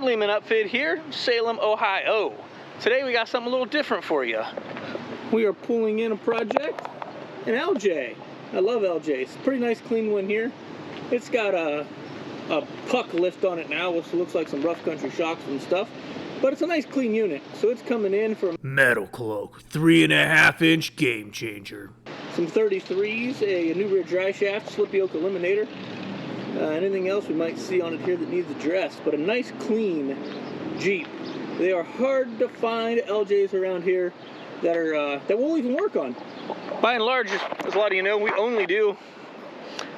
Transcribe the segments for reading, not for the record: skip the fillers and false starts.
Lehman Upfit here, Salem, Ohio. Today we got something a little different for you. We are pulling in a project, an LJ. I love LJ. It's a pretty nice clean one here. It's got a puck lift on it now, which looks like some rough country shocks and stuff. But it's a nice clean unit. So it's coming in from MetalCloak 3.5-inch game changer. Some 33s, a new rear driveshaft, slip yoke eliminator. Anything else we might see on it here that needs addressed, but a nice clean Jeep. They are hard to find LJs around here that are that we'll even work on. By and large, as a lot of you know, we only do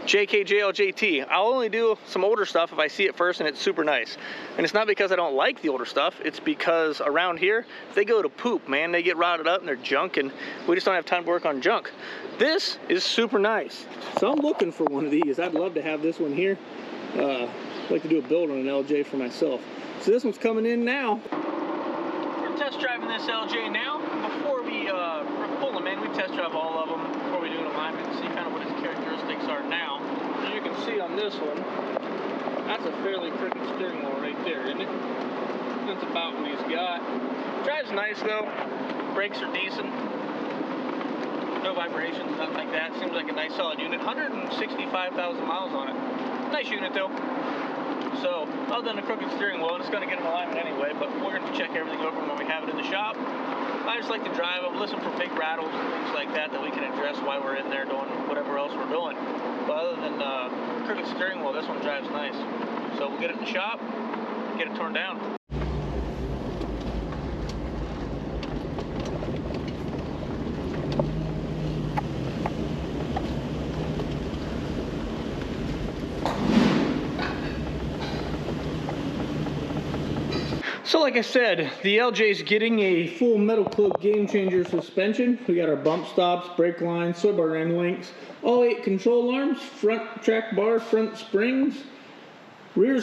JKJLJT. I'll only do some older stuff if I see it first and it's super nice. And it's not because I don't like the older stuff, it's because around here, they go to poop, man. They get rotted up and they're junk, and we just don't have time to work on junk. This is super nice. So I'm looking for one of these. I'd love to have this one here. I'd like to do a build on an LJ for myself. So this one's coming in now. We're test driving this LJ now. Before we pull them in, we test drive all of them before we do an alignment and see kind of what its characteristics are now. As you can see on this one, that's a fairly crooked steering wheel right there, isn't it? That's about what he's got. Drives nice though. Brakes are decent. No vibrations, nothing like that. Seems like a nice solid unit. 165,000 miles on it. Nice unit though. So, other than a crooked steering wheel, it's going to get an alignment anyway, but we're going to check everything over when we have it in the shop. I just like to drive them, listen for big rattles and things like that that we can address while we're in there doing whatever else we're doing. But other than crooked steering wheel, this one drives nice. So we'll get it in the shop, get it torn down. So like I said, the LJ is getting a full MetalCloak game changer suspension. We got our bump stops, brake lines, sway bar end links, all 8 control arms, front track bar, front springs, rear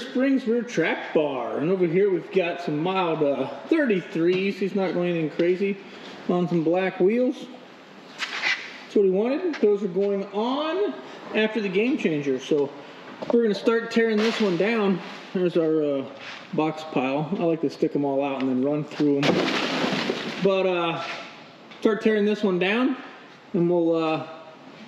track bar. And over here we've got some mild 33s. He's not going anything crazy on some black wheels. That's what he wanted. Those are going on after the game changer. So we're going to start tearing this one down. There's our box pile. I like to stick them all out and then run through them. But start tearing this one down and we'll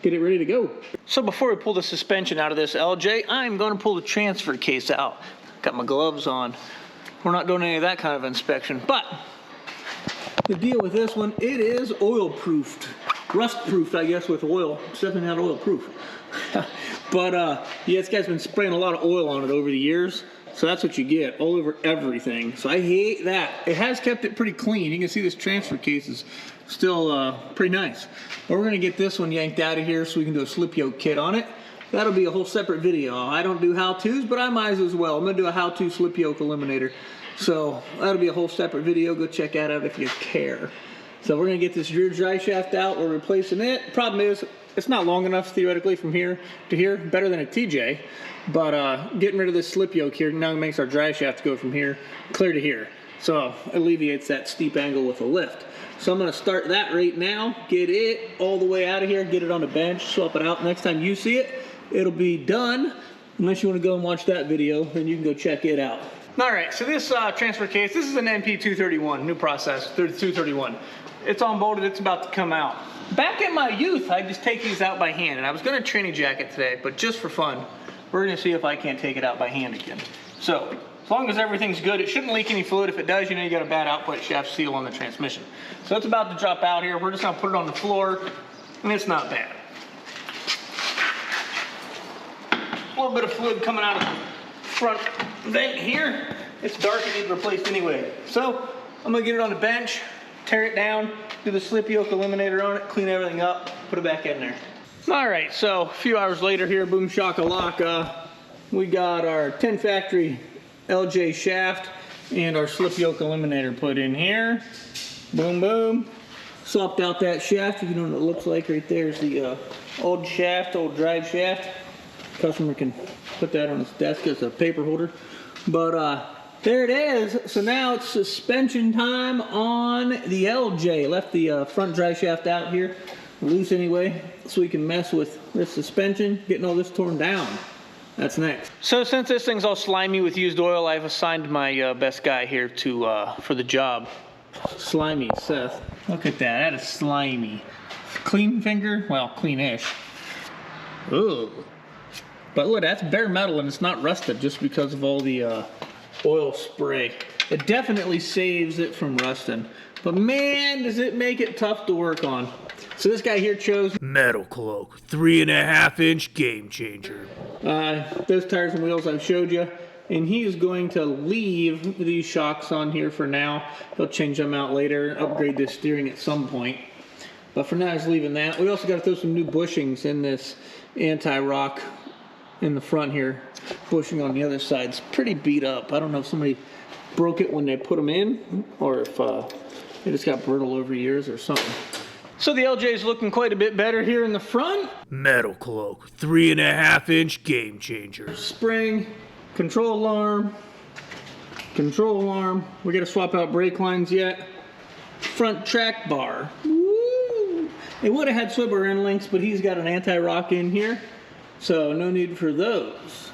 get it ready to go. So before we pull the suspension out of this LJ, I'm going to pull the transfer case out. Got my gloves on. We're not doing any of that kind of inspection. But the deal with this one, it is oil proofed. Rust proofed, I guess, with oil. It's definitely not oil proof. But yeah, this guy's been spraying a lot of oil on it over the years. So that's what you get all over everything. So I hate that. It has kept it pretty clean. You can see this transfer case is still pretty nice. But we're gonna get this one yanked out of here so we can do a slip yoke kit on it. That'll be a whole separate video. I don't do how-tos, but I might as well. I'm gonna do a how-to slip yoke eliminator. So that'll be a whole separate video. Go check that out if you care. So we're gonna get this rear drive shaft out. We're replacing it. Problem is, it's not long enough theoretically from here to here. Better than a TJ. But getting rid of this slip yoke here now makes our drive shaft go from here clear to here. So alleviates that steep angle with a lift. So I'm going to start that right now, get it all the way out of here, get it on the bench, swap it out. Next time you see it, it'll be done. Unless you want to go and watch that video, then you can go check it out. Alright, so this transfer case, this is an NP231, new process, 231. It's unbolted, it's about to come out. Back in my youth, I'd just take these out by hand, and I was going to tranny jack it today, but just for fun, we're going to see if I can't take it out by hand again. So, as long as everything's good, it shouldn't leak any fluid. If it does, you know you got a bad output shaft seal on the transmission. So it's about to drop out here. We're just going to put it on the floor, and it's not bad. A little bit of fluid coming out of the front vent here. It's dark, it needs replaced anyway. So, I'm going to get it on the bench, tear it down, do the slip yoke eliminator on it, clean everything up, put it back in there. Alright, so a few hours later here, boom shakalaka, we got our 10 factory LJ shaft and our slip yoke eliminator put in here. Boom, boom. Swapped out that shaft. You know what it looks like right there is the old shaft, old drive shaft. Customer can put that on his desk as a paper holder. But there it is. So now it's suspension time on the LJ. Left the front drive shaft out here, loose anyway, so we can mess with this suspension, getting all this torn down. That's next. So since this thing's all slimy with used oil, I've assigned my best guy here to for the job. Slimy Seth. Look at that. That is slimy. Clean finger? Well, clean-ish. Ooh. But look, that's bare metal and it's not rusted just because of all the oil spray. It definitely saves it from rusting. But man, does it make it tough to work on. So this guy here chose MetalCloak 3.5-inch game changer. those tires and wheels I showed you. And he is going to leave these shocks on here for now. He'll change them out later, upgrade this steering at some point. But for now, he's leaving that. We also got to throw some new bushings in this anti-rock in the front here. Bushing on the other side. It's pretty beat up. I don't know if somebody broke it when they put them in, or if it just got brittle over years or something. So the LJ is looking quite a bit better here in the front. MetalCloak 3.5-inch game changer. Spring, control alarm. We got to swap out brake lines yet. Front track bar. Woo! It would have had swivel end links, but he's got an anti-rock in here, so no need for those.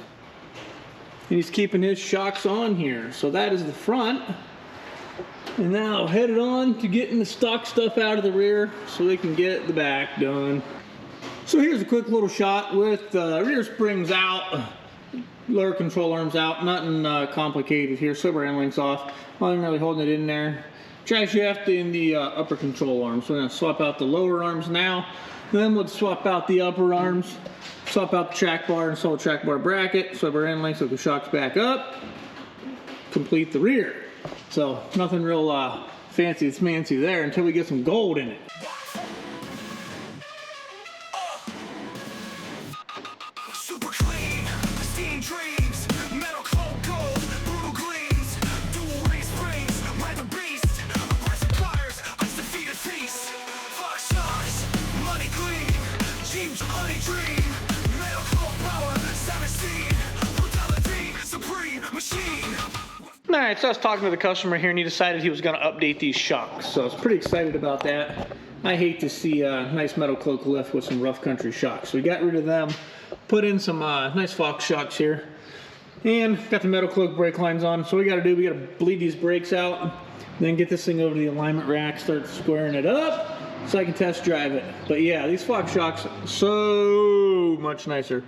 And he's keeping his shocks on here. So that is the front. And now headed on to getting the stock stuff out of the rear so we can get the back done. So here's a quick little shot with the rear springs out, lower control arms out, nothing complicated here. Swivel end links off, I'm really holding it in there. Driveshaft in the upper control arms. So we're going to swap out the lower arms now. Then we'll swap out the upper arms, swap out the track bar, install the track bar bracket, swivel end links, so the shocks back up, complete the rear. So nothing real fancy there until we get some gold in it. Super clean, pristine dreams, MetalCloak gold, brutal gleams, dual race springs, ride the beast, aggressive tires, ice defeated feast, fuck shocks, money clean, Jeep honey dream, MetalCloak power, savage scene, brutality, supreme machine. Alright, so I was talking to the customer here and he decided he was going to update these shocks. So I was pretty excited about that. I hate to see a nice MetalCloak lift with some rough country shocks. So we got rid of them, put in some nice Fox shocks here, and got the MetalCloak brake lines on. So what we got to do, we got to bleed these brakes out, then get this thing over to the alignment rack, start squaring it up so I can test drive it. But yeah, these Fox shocks are so much nicer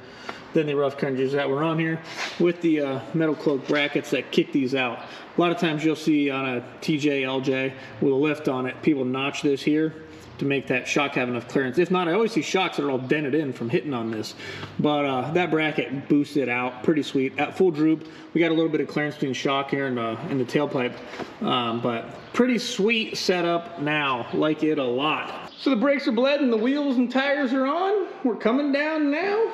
than the rough countries that were on here with the MetalCloak brackets that kick these out. A lot of times you'll see on a TJ LJ with a lift on it, people notch this here to make that shock have enough clearance. If not, I always see shocks that are all dented in from hitting on this. But that bracket boosts it out pretty sweet. At full droop, we got a little bit of clearance between shock here and the tailpipe. But pretty sweet setup now, like it a lot. So the brakes are bled and the wheels and tires are on. We're coming down now.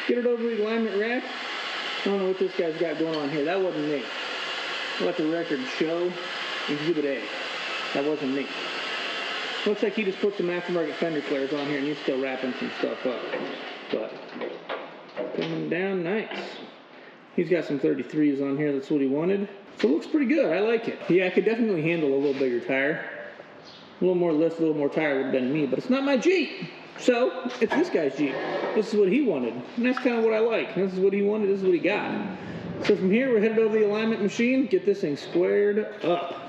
Get it over the alignment rack. I don't know what this guy's got going on here. That wasn't me. Let the record show. Exhibit A. That wasn't me. Looks like he just put some aftermarket fender flares on here and he's still wrapping some stuff up. But coming down nice. He's got some 33s on here. That's what he wanted. So it looks pretty good. I like it. Yeah, I could definitely handle a little bigger tire. A little more lift, a little more tire would have been me, but it's not my Jeep. So, it's this guy's Jeep. This is what he wanted. And that's kind of what I like. This is what he wanted, this is what he got. So from here, we're headed over the alignment machine, get this thing squared up.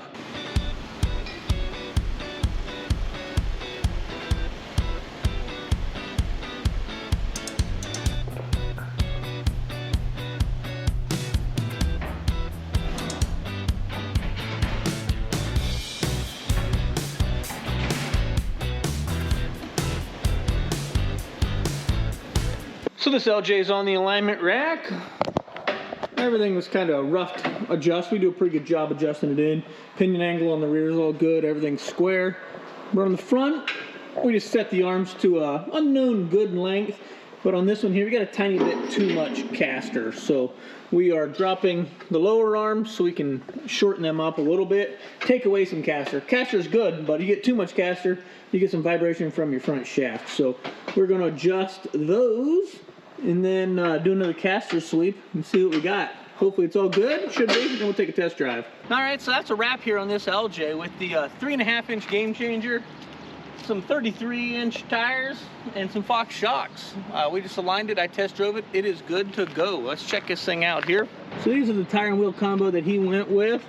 So this LJ is on the alignment rack. Everything was kind of rough to adjust. We do a pretty good job adjusting it in. Pinion angle on the rear is all good. Everything's square. But on the front, we just set the arms to a unknown good length. But on this one here, we got a tiny bit too much caster. So we are dropping the lower arms so we can shorten them up a little bit. Take away some caster. Caster is good, but you get too much caster, you get some vibration from your front shaft. So we're going to adjust those and then do another caster sweep and see what we got. Hopefully it's all good. Should be. Then we'll take a test drive. All right, so that's a wrap here on this LJ with the 3.5-inch game changer. some 33-inch tires and some Fox shocks. We just aligned it, I test drove it. It is good to go. Let's check this thing out here. So these are the tire and wheel combo that he went with.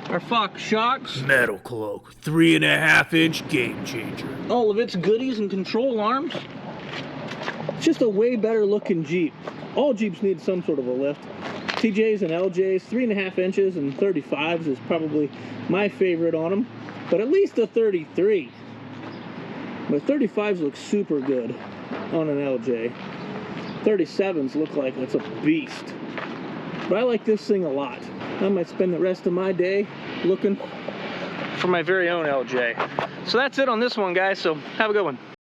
Our Fox shocks. MetalCloak 3.5-inch game changer. All of its goodies and control arms. It's just a way better looking Jeep. All Jeeps need some sort of a lift. TJs and LJs, 3.5 inches and 35s is probably my favorite on them. But at least a 33. But 35s look super good on an LJ. 37s look like it's a beast. But I like this thing a lot. I might spend the rest of my day looking for my very own LJ. So that's it on this one, guys. So have a good one.